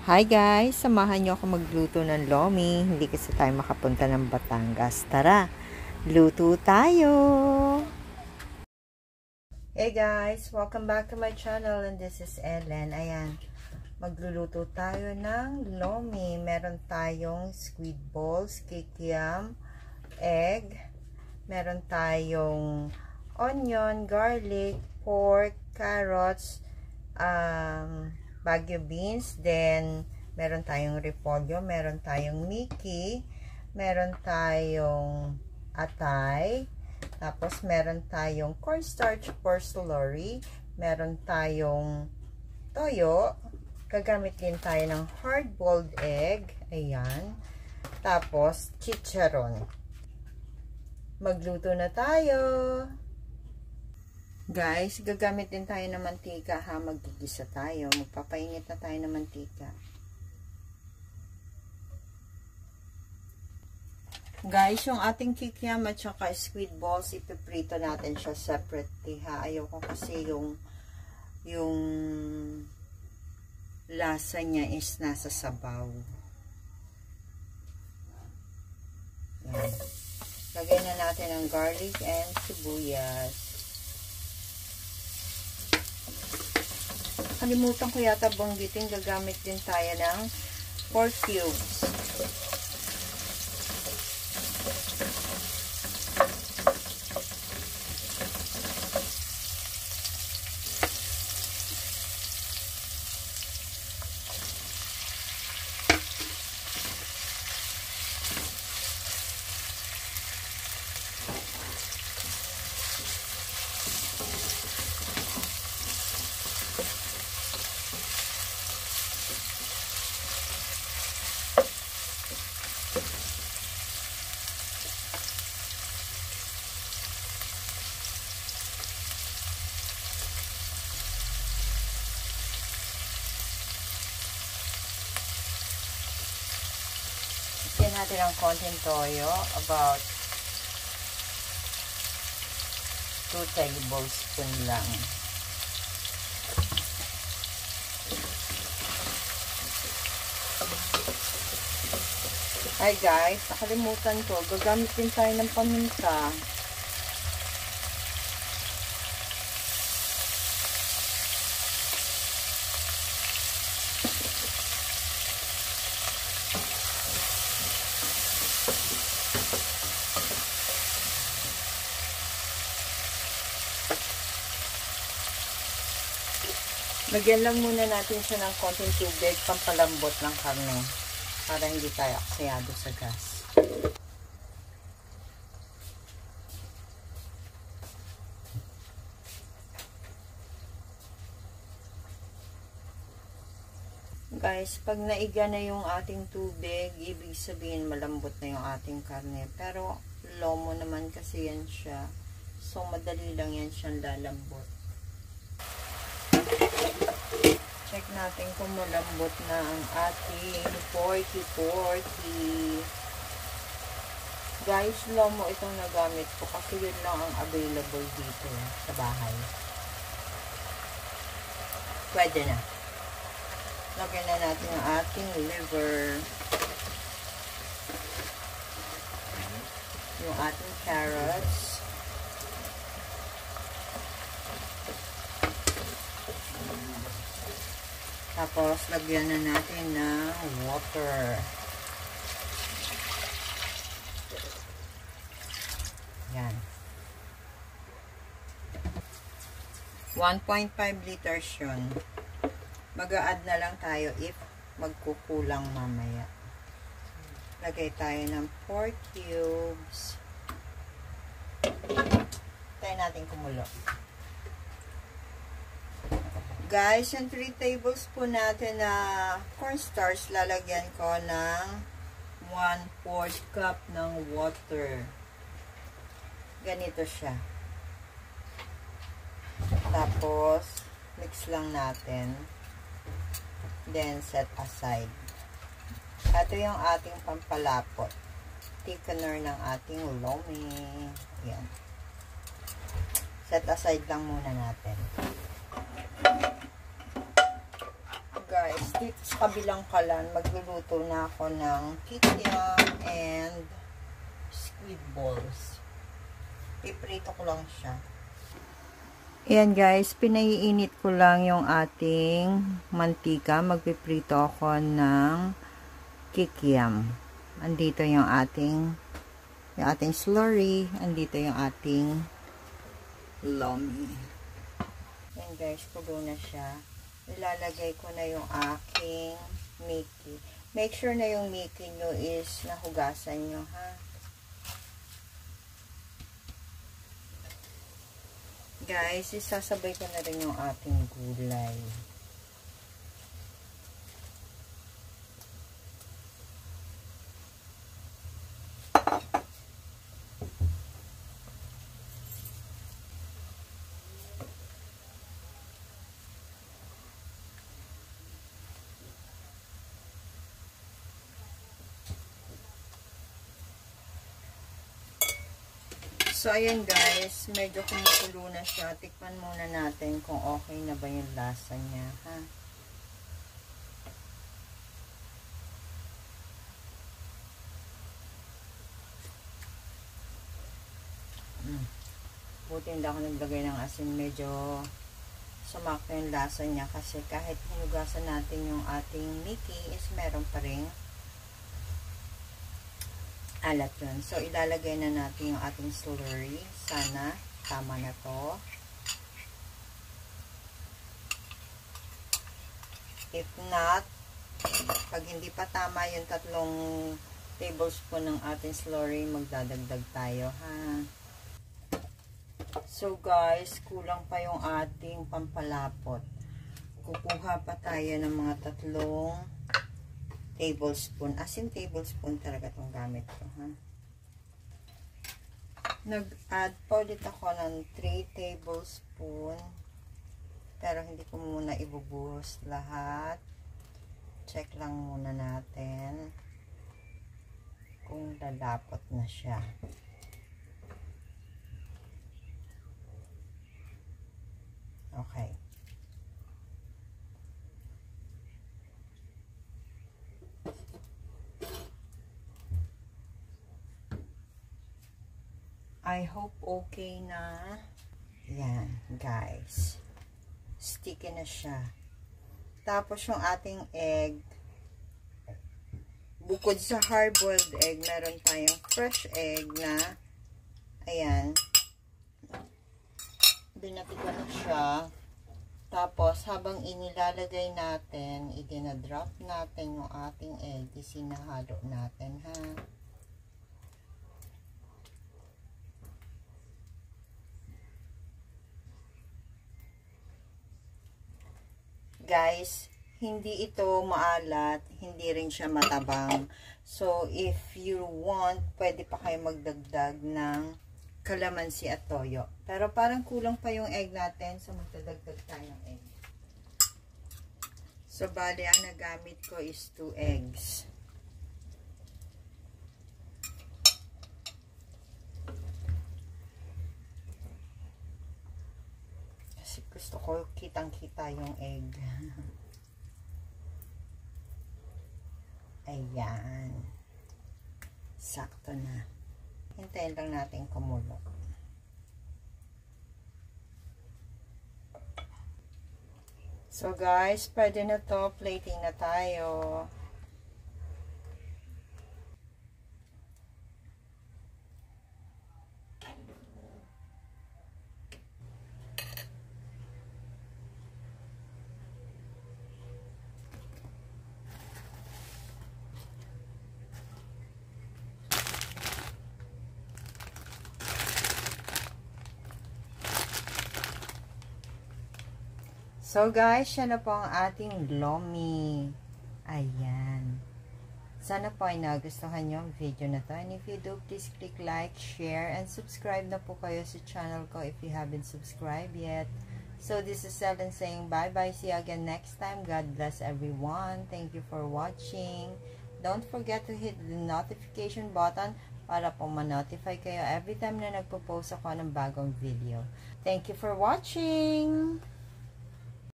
Hi guys! Samahan niyo ako magluto ng lomi. Hindi kasi tayo makapunta ng Batangas. Tara! Luto tayo! Hey guys! Welcome back to my channel and this is Ellen. Ayan, magluluto tayo ng lomi. Meron tayong squid balls, kikiam, egg. Meron tayong onion, garlic, pork, carrots, Baguio beans, then meron tayong repolyo, meron tayong Mickey, meron tayong atay, tapos meron tayong cornstarch porcellory, meron tayong toyo, gagamit din tayo ng hard-boiled egg, ayan, tapos chicharon. Magluto na tayo! Guys, gagamit din tayo ng mantika ha, magigisa tayo. Magpapainit na tayo ng mantika. Guys, yung ating kikiam at saka squid balls, ipiprito natin siya separately ha. Ayoko kasi yung lasa niya is nasa sabaw. Yan. Lagay na natin ang garlic and sibuyas. Kalimutan ko yata banggitin, gagamit din tayo ng pork cubes. Lagyan natin ang konting toyo, about 2 tablespoon lang. Hi guys, nakalimutan ko, gagamit din tayo ng paminta. Lagyan lang muna natin siya ng konting tubig, pampalambot ng karne para hindi tayo aksayado sa gas. Guys, pag naiga na yung ating tubig, ibig sabihin malambot na yung ating karne. Pero lomo naman kasi yan siya. So madali lang yan siyang lalambot. Check natin kung malambot na ang ating porky. Guys, lomo itong nagamit ko kasi yun lang ang available dito sa bahay. Pwede na. Lagyan na natin ang ating liver. Yung ating carrots. Tapos, lagyan na natin ng water. Yan. 1.5 liters yun. Mag-a-add na lang tayo if magkukulang mamaya. Lagay tayo ng pork cubes. Tayo natin kumulo. Guys, yung 3 tablespoon natin na cornstarch, lalagyan ko ng 1/4 cup ng water. Ganito siya. Tapos, mix lang natin. Then, set aside. Ito yung ating pampalapot. Thickener ng ating lomi. Yan. Set aside lang muna natin. Guys, dito sa kabilang kalan, magluluto na ako ng kikiam and squid balls. Piprito ko lang siya. Ayan guys, pinaiinit ko lang yung ating mantika. Magpiprito ako ng kikiam. Andito yung ating slurry. Andito yung ating lomi. Ayan guys, kulo na siya. Ilalagay ko na yung aking Mickey. Make sure na yung Mickey nyo is nahugasan nyo, ha? Guys, isasabay ko na rin yung ating gulay. So, ayan guys, medyo kumukulo na siya. Tikman muna natin kung okay na ba yung lasa niya, ha? Buti hindi ako naglagay ng asin. Medyo sumakto yung lasa niya kasi kahit hinugasan natin yung ating Mickey is meron pa rin alat yun. So, ilalagay na natin yung ating slurry. Sana, tama na to. If not, pag hindi pa tama yung 3 tablespoon ng ating slurry, magdadagdag tayo, ha? So, guys, kulang pa yung ating pampalapot. Kukuha pa tayo ng mga 3 tablespoon. As in tablespoon talaga itong gamit ko, ha? Nag-add pa ulit ako ng 3 tablespoon. Pero hindi ko muna ibubuhos lahat. Check lang muna natin kung lalapot na siya. Okay. I hope okay na. Yan, guys. Sticky na siya. Tapos yung ating egg, bukod sa hard-boiled egg, meron tayong fresh egg na, ayan, binati ko na siya. Tapos, habang inilalagay natin, idinadrop natin yung ating egg, isinahalo natin, ha? Guys, hindi ito maalat, hindi rin siya matabang. So, if you want, pwede pa kayo magdagdag ng kalamansi at toyo. Pero parang kulang pa yung egg natin, so magdadagdag tayo ng egg. So, bali, ang nagamit ko is 2 eggs. Gusto ko kitang-kita yung egg. Ayan. Sakto na. Hintayin lang natin kumulo. So guys, pwede na to. Plating na tayo. So guys, yan na po ang ating lomi. Ayan. Sana po ay nagustuhan nyo ang video na to. And if you do, please click like, share, and subscribe na po kayo sa channel ko if you haven't subscribed yet. So this is Ellen saying bye-bye. See you again next time. God bless everyone. Thank you for watching. Don't forget to hit the notification button para po ma-notify kayo every time na nagpo-post ako ng bagong video. Thank you for watching!